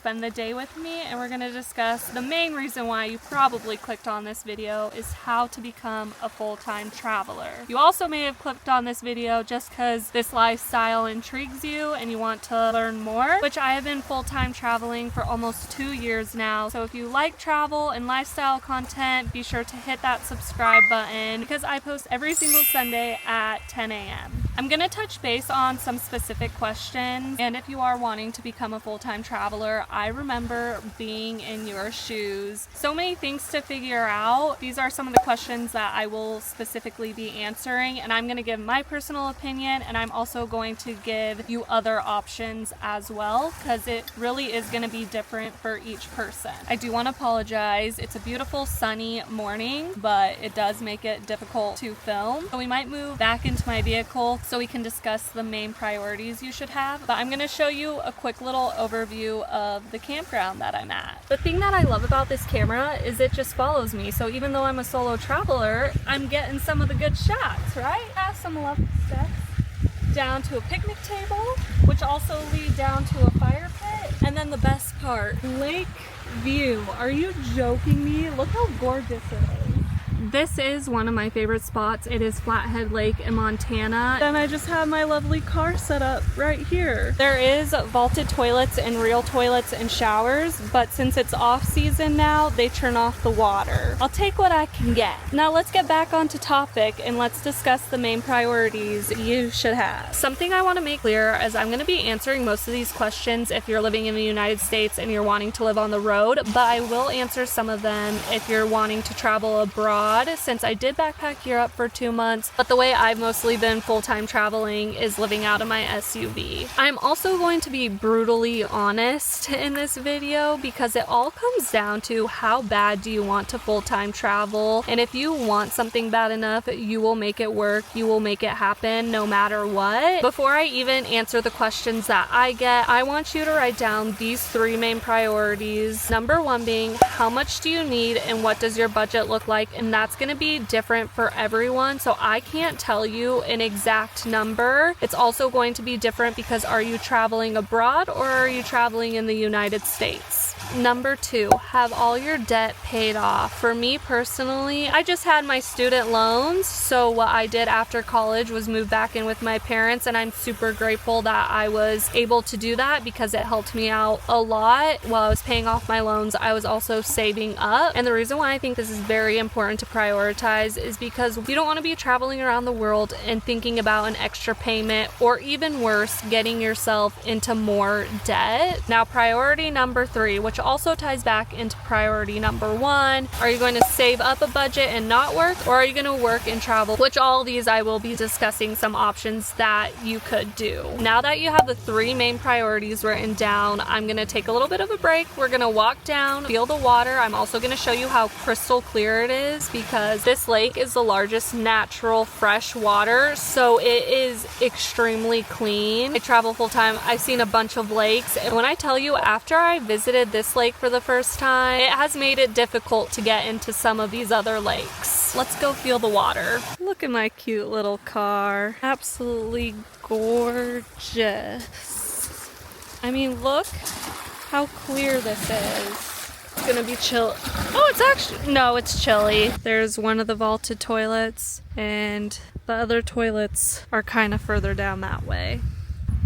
spend the day with me, and we're going to discuss the main reason why you probably clicked on this video is how to become a full-time traveler. You also may have clicked on this video just because this lifestyle intrigues you and you want to learn more, which I have been full-time traveling for almost 2 years now. So if you like travel and lifestyle content, be sure to hit that subscribe button because I post every single Sunday at 10 a.m. I'm going to touch base on some specific questions, and if you are wanting to become a full-time traveler, I remember being in your shoes. So many things to figure out. These are some of the questions that I will specifically be answering, and I'm going to give my personal opinion, and I'm also going to give you other options as well because it really is going to be different for each person. I do want to apologize. It's a beautiful sunny morning, but it does make it difficult to film. So we might move back into my vehicle so we can discuss the main priorities you should have. But I'm going to show you a quick little overview of the campground that I'm at. The thing that I love about this camera is it just follows me. So even though I'm a solo traveler, I'm getting some of the good shots, right? I have some lovely steps down to a picnic table, which also lead down to a fire pit. And then the best part, lake view. Are you joking me? Look how gorgeous it is. This is one of my favorite spots. It is Flathead Lake in Montana. Then I just have my lovely car set up right here. There is vaulted toilets and real toilets and showers, but since it's off season now, they turn off the water. I'll take what I can get. Now let's get back onto topic and let's discuss the main priorities you should have. Something I want to make clear is I'm going to be answering most of these questions if you're living in the United States and you're wanting to live on the road, but I will answer some of them if you're wanting to travel abroad, since I did backpack Europe for 2 months, but the way I've mostly been full-time traveling is living out of my SUV. I'm also going to be brutally honest in this video because it all comes down to how bad do you want to full-time travel, and if you want something bad enough, you will make it work, you will make it happen no matter what. Before I even answer the questions that I get, I want you to write down these 3 main priorities. Number 1 being, how much do you need and what does your budget look like? And that's going to be different for everyone, so I can't tell you an exact number. It's also going to be different because are you traveling abroad or are you traveling in the United States? Number 2, have all your debt paid off. For me personally, I just had my student loans, so what I did after college was move back in with my parents, and I'm super grateful that I was able to do that because it helped me out a lot. While I was paying off my loans, I was also saving up, and the reason why I think this is very important to prioritize is because you don't want to be traveling around the world and thinking about an extra payment, or even worse, getting yourself into more debt. Now, priority number 3, which also ties back into priority number 1. Are you going to save up a budget and not work, or are you going to work and travel? Which all of these I will be discussing some options that you could do. Now that you have the 3 main priorities written down, I'm going to take a little bit of a break. We're going to walk down, feel the water. I'm also going to show you how crystal clear it is because this lake is the largest natural fresh water, so it is extremely clean. I travel full time. I've seen a bunch of lakes, and when I tell you, after I visited this lake for the first time, it has made it difficult to get into some of these other lakes. Let's go feel the water. Look at my cute little car. Absolutely gorgeous. I mean, look how clear this is. It's gonna be chill. Oh, it's actually, no, it's chilly. There's one of the vaulted toilets, and the other toilets are kind of further down that way.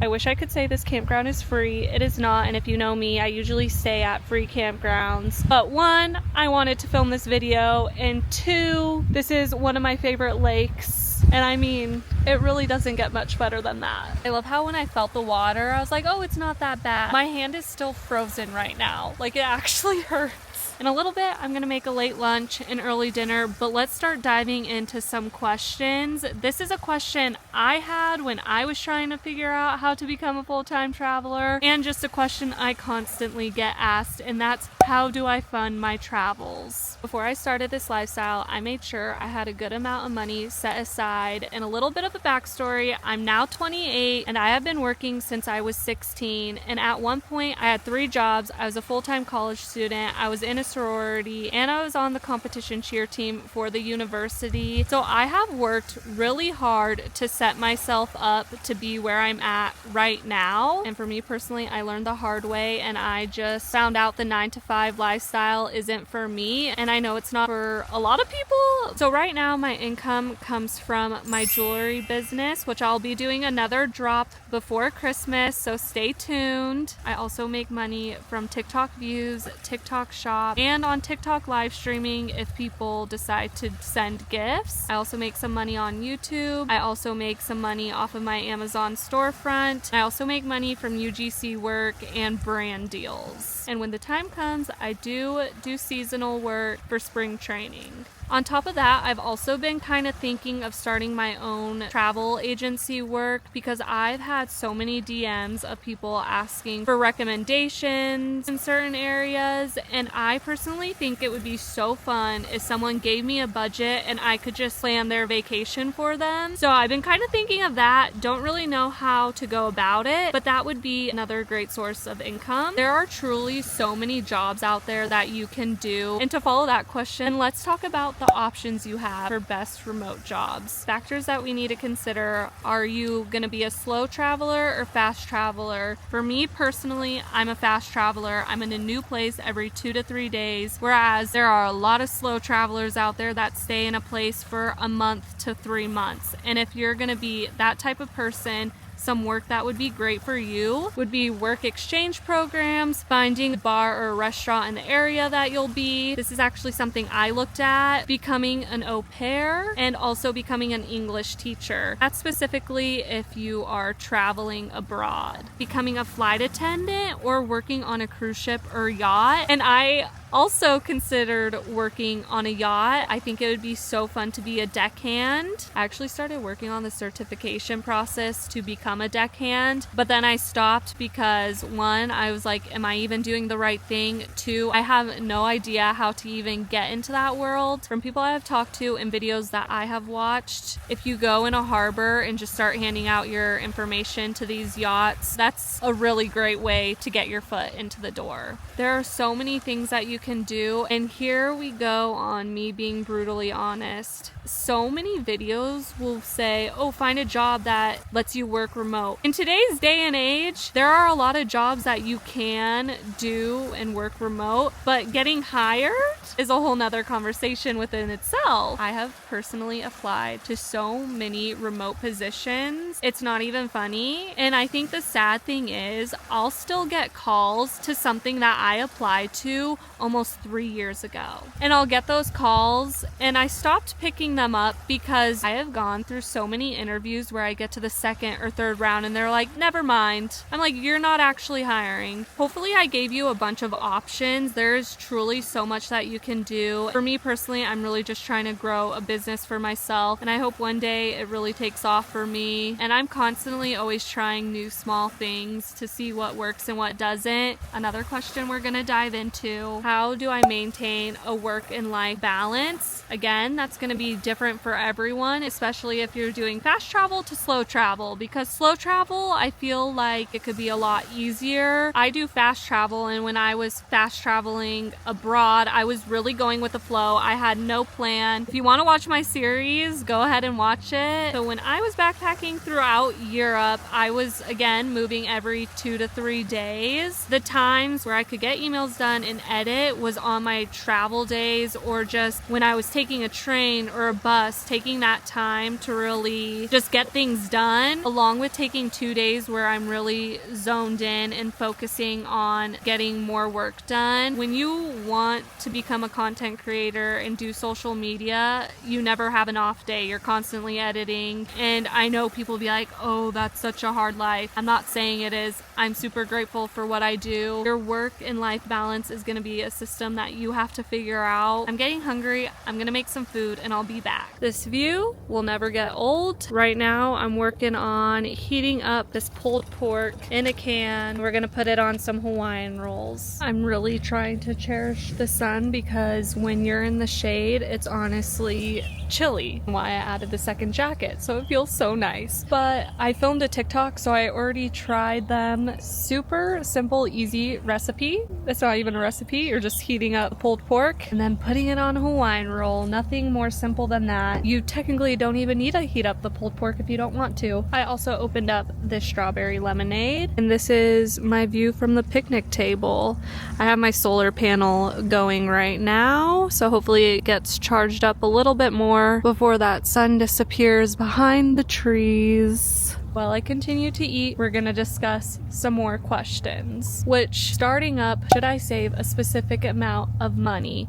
I wish I could say this campground is free. It is not, and if you know me, I usually stay at free campgrounds. But 1, I wanted to film this video, and 2, this is one of my favorite lakes, and I mean, it really doesn't get much better than that. I love how when I felt the water, I was like, oh, it's not that bad. My hand is still frozen right now. Like, it actually hurts. In a little bit, I'm gonna make a late lunch and early dinner, but let's start diving into some questions. This is a question I had when I was trying to figure out how to become a full-time traveler, and just a question I constantly get asked, and that's, how do I fund my travels? Before I started this lifestyle, I made sure I had a good amount of money set aside, and a little bit of a backstory. I'm now 28, and I have been working since I was 16, and at one point, I had 3 jobs. I was a full-time college student, I was in a sorority, and I was on the competition cheer team for the university. So I have worked really hard to set myself up to be where I'm at right now. And for me personally, I learned the hard way, and I just found out the 9-to-5 lifestyle isn't for me. And I know it's not for a lot of people. So right now my income comes from my jewelry business, which I'll be doing another drop before Christmas, so stay tuned. I also make money from TikTok views, TikTok shop, and on TikTok live streaming if people decide to send gifts. I also make some money on YouTube. I also make some money off of my Amazon storefront. I also make money from UGC work and brand deals. And when the time comes, I do seasonal work for spring training. On top of that, I've also been kind of thinking of starting my own travel agency work because I've had so many DMs of people asking for recommendations in certain areas, and I personally think it would be so fun if someone gave me a budget and I could just plan their vacation for them. So I've been kind of thinking of that. Don't really know how to go about it, but that would be another great source of income. There are truly so many jobs out there that you can do. And to follow that question, let's talk about the options you have for best remote jobs. Factors that we need to consider: are you going to be a slow traveler or fast traveler? For me personally, I'm a fast traveler. I'm in a new place every 2 to 3 days, whereas there are a lot of slow travelers out there that stay in a place for a month to 3 months. And if you're going to be that type of person, some work that would be great for you would be work exchange programs, finding a bar or a restaurant in the area that you'll be. This is actually something I looked at, becoming an au pair and also becoming an English teacher. That's specifically if you are traveling abroad. Becoming a flight attendant or working on a cruise ship or yacht. And I also considered working on a yacht. I think it would be so fun to be a deckhand. I actually started working on the certification process to become a deckhand, but then I stopped because 1, I was like, am I even doing the right thing? 2, I have no idea how to even get into that world. From people I have talked to and videos that I have watched, if you go in a harbor and just start handing out your information to these yachts, that's a really great way to get your foot into the door. There are so many things that you can do, and here we go on me being brutally honest. So many videos will say, oh, find a job that lets you work remote. In today's day and age, there are a lot of jobs that you can do and work remote, but getting hired is a whole nother conversation within itself. I have personally applied to so many remote positions. It's not even funny. And I think the sad thing is I'll still get calls to something that I applied to almost 3 years ago. And I'll get those calls and I stopped picking them up because I have gone through so many interviews where I get to the 2nd or 3rd round and they're like, never mind. I'm like, you're not actually hiring. Hopefully I gave you a bunch of options. There's truly so much that you can do. For me personally, I'm really just trying to grow a business for myself, and I hope one day it really takes off for me. And I'm constantly always trying new small things to see what works and what doesn't. Another question we're going to dive into: how do I maintain a work and life balance? Again, that's going to be different for everyone, especially if you're doing fast travel to slow travel, because slow travel, I feel like it could be a lot easier. I do fast travel, and when I was fast traveling abroad, I was really going with the flow. I had no plan. If you want to watch my series, go ahead and watch it. So when I was backpacking throughout Europe, I was again moving every 2 to 3 days. The times where I could get emails done and edit was on my travel days, or just when I was taking a train or a bus, taking that time to really just get things done, along with taking 2 days where I'm really zoned in and focusing on getting more work done. When you want to become a content creator and do social media, you never have an off day. You're constantly editing, and I know people be like, oh, that's such a hard life. I'm not saying it is. I'm super grateful for what I do. Your work and life balance is going to be a system that you have to figure out. I'm getting hungry. I'm going to make some food and I'll be be back. This view will never get old. Right now I'm working on heating up this pulled pork in a can. We're gonna put it on some Hawaiian rolls. I'm really trying to cherish the sun because when you're in the shade, it's honestly chilly. Why I added the second jacket, so it feels so nice. But I filmed a TikTok, so I already tried them. Super simple, easy recipe. It's not even a recipe, you're just heating up pulled pork and then putting it on a Hawaiian roll. Nothing more simple than that. You technically don't even need to heat up the pulled pork if you don't want to. I also opened up this strawberry lemonade, and this is my view from the picnic table. I have my solar panel going right now, so hopefully it gets charged up a little bit more before that sun disappears behind the trees. While I continue to eat, we're gonna discuss some more questions. Which, starting up, should I save a specific amount of money?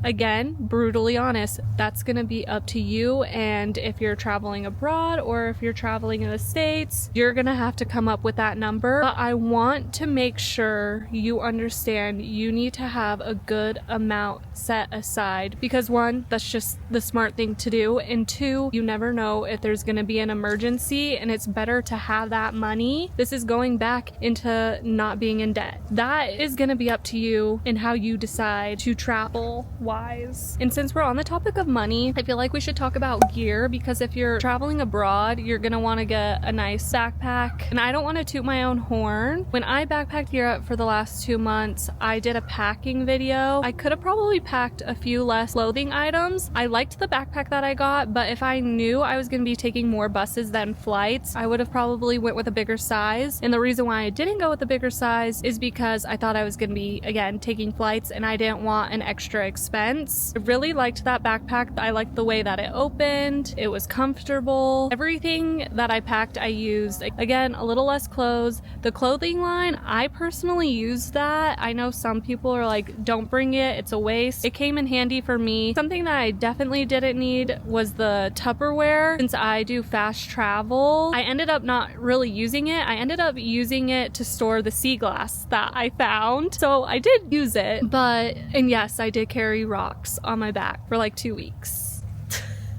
Again, brutally honest, that's gonna be up to you, and if you're traveling abroad or if you're traveling in the States, you're gonna have to come up with that number. But I want to make sure you understand you need to have a good amount set aside, because one, that's just the smart thing to do, and two, you never know if there's gonna be an emergency, and it's better to have that money. This is going back into not being in debt. That is gonna be up to you and how you decide to travel wise. And since we're on the topic of money, I feel like we should talk about gear, because if you're traveling abroad, you're gonna want to get a nice backpack. And I don't want to toot my own horn. When I backpacked Europe for the last 2 months, I did a packing video. I could have probably packed a few less clothing items. I liked the backpack that I got, but if I knew I was gonna be taking more buses than flights, I would have probably went with a bigger size. And the reason why I didn't go with a bigger size is because I thought I was gonna be, again, taking flights, and I didn't want an extra expense. I really liked that backpack. I liked the way that it opened. It was comfortable. Everything that I packed, I used. Again, a little less clothes. The clothing line, I personally used that. I know some people are like, don't bring it, it's a waste. It came in handy for me. Something that I definitely didn't need was the Tupperware. Since I do fast travel, I ended up not really using it. I ended up using it to store the sea glass that I found. So I did use it, and yes, I did carry rocks on my back for like 2 weeks.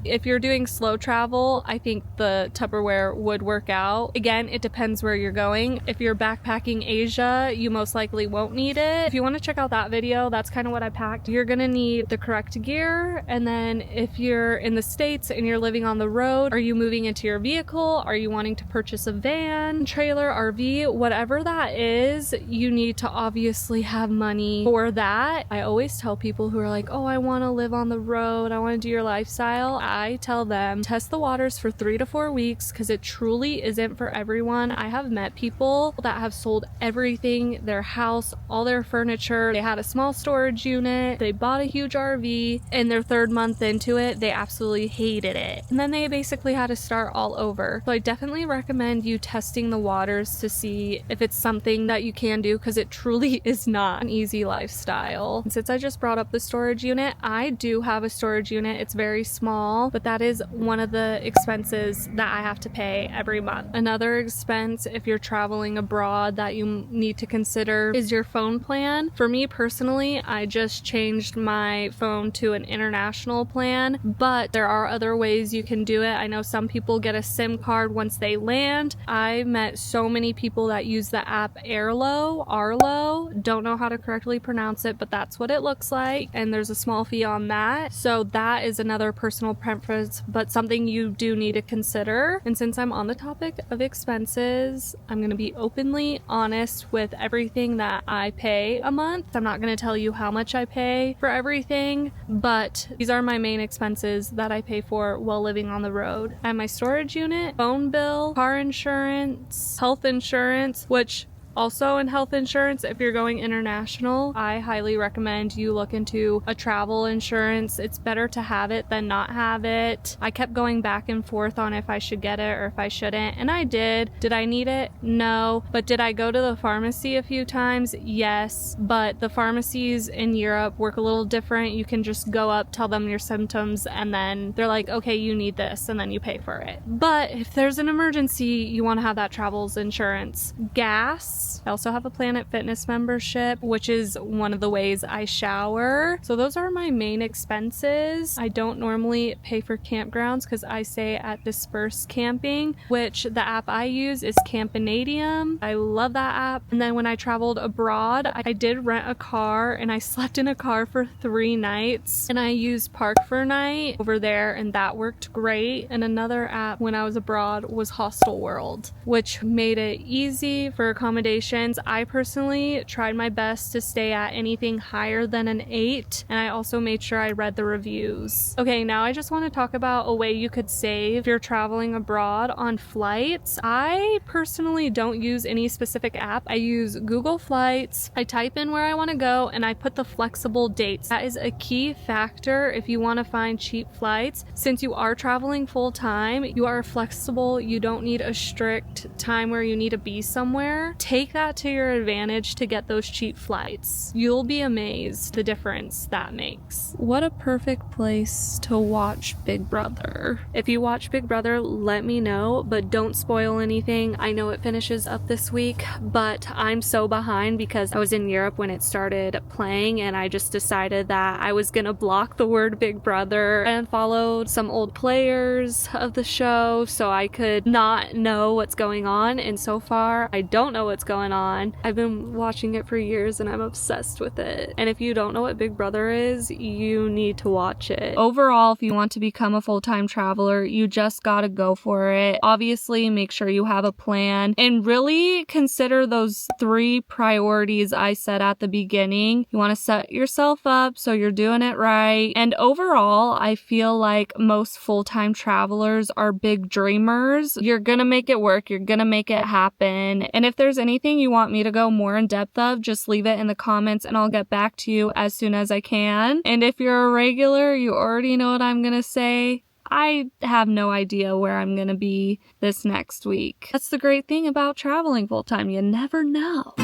If you're doing slow travel, I think the Tupperware would work out. Again, it depends where you're going. If you're backpacking Asia, you most likely won't need it. If you want to check out that video, that's kind of what I packed. You're gonna need the correct gear, and then if you're in the States and you're living on the road, are you moving into your vehicle? Are you wanting to purchase a van, trailer, RV? Whatever that is, you need to obviously have money for that. I always tell people who are like, oh, I want to live on the road, I want to do your lifestyle. I tell them, test the waters for 3 to 4 weeks, because it truly isn't for everyone. I have met people that have sold everything, their house, all their furniture. They had a small storage unit, they bought a huge RV, and their 3rd month into it, they absolutely hated it. And then they basically had to start all over. So I definitely recommend you testing the waters to see if it's something that you can do, because it truly is not an easy lifestyle. And since I just brought up the storage unit, I do have a storage unit. It's very small, but that is one of the expenses that I have to pay every month. Another expense if you're traveling abroad that you need to consider is your phone plan. For me personally, I just changed my phone to an international plan, but there are other ways you can do it. I know some people get a SIM card once they land. I met so many people that use the app Arlo, don't know how to correctly pronounce it, but that's what it looks like, and there's a small fee on that. So that is another personal preference, but something you do need to consider. And since I'm on the topic of expenses, I'm going to be openly honest with everything that I pay a month. I'm not going to tell you how much I pay for everything, but these are my main expenses that I pay for while living on the road. I have my storage unit, phone bill, car insurance, health insurance, which also, in health insurance, if you're going international, I highly recommend you look into a travel insurance. It's better to have it than not have it. I kept going back and forth on if I should get it or if I shouldn't, and I did. Did I need it? No. But did I go to the pharmacy a few times? Yes. But the pharmacies in Europe work a little different. You can just go up, tell them your symptoms, and then they're like, okay, you need this, and then you pay for it. But if there's an emergency, you want to have that travel's insurance. Gas, flights. I also have a Planet Fitness membership, which is one of the ways I shower. So those are my main expenses. I don't normally pay for campgrounds because I stay at Dispersed Camping, which the app I use is Campanadium. I love that app. And then when I traveled abroad, I did rent a car and I slept in a car for 3 nights, and I used Park for Night over there, and that worked great. And another app when I was abroad was Hostel World, which made it easy for accommodations. I personally tried my best to stay at anything higher than an 8, and I also made sure I read the reviews. Okay, now I just want to talk about a way you could save if you're traveling abroad on flights. I personally don't use any specific app. I use Google Flights. I type in where I want to go and I put the flexible dates. That is a key factor if you want to find cheap flights. Since you are traveling full time, you are flexible. You don't need a strict time where you need to be somewhere. Take that to your advantage to get those cheap flights. You'll be amazed the difference that makes. What a perfect place to watch Big Brother. If you watch Big Brother, let me know, but don't spoil anything. I know it finishes up this week, but I'm so behind because I was in Europe when it started playing, and I just decided that I was gonna block the word Big Brother and followed some old players of the show so I could not know what's going on. And so far, I don't know what's going on. I've been watching it for years and I'm obsessed with it. And if you don't know what Big Brother is, you need to watch it. Overall, if you want to become a full-time traveler, you just gotta go for it. Obviously, make sure you have a plan and really consider those 3 priorities I said at the beginning. You want to set yourself up so you're doing it right. And overall, I feel like most full-time travelers are big dreamers. You're gonna make it work. You're gonna make it happen. And if there's anything you want me to go more in depth of, just leave it in the comments and I'll get back to you as soon as I can. And if you're a regular, you already know what I'm gonna say. I have no idea where I'm gonna be this next week. That's the great thing about traveling full-time. You never know.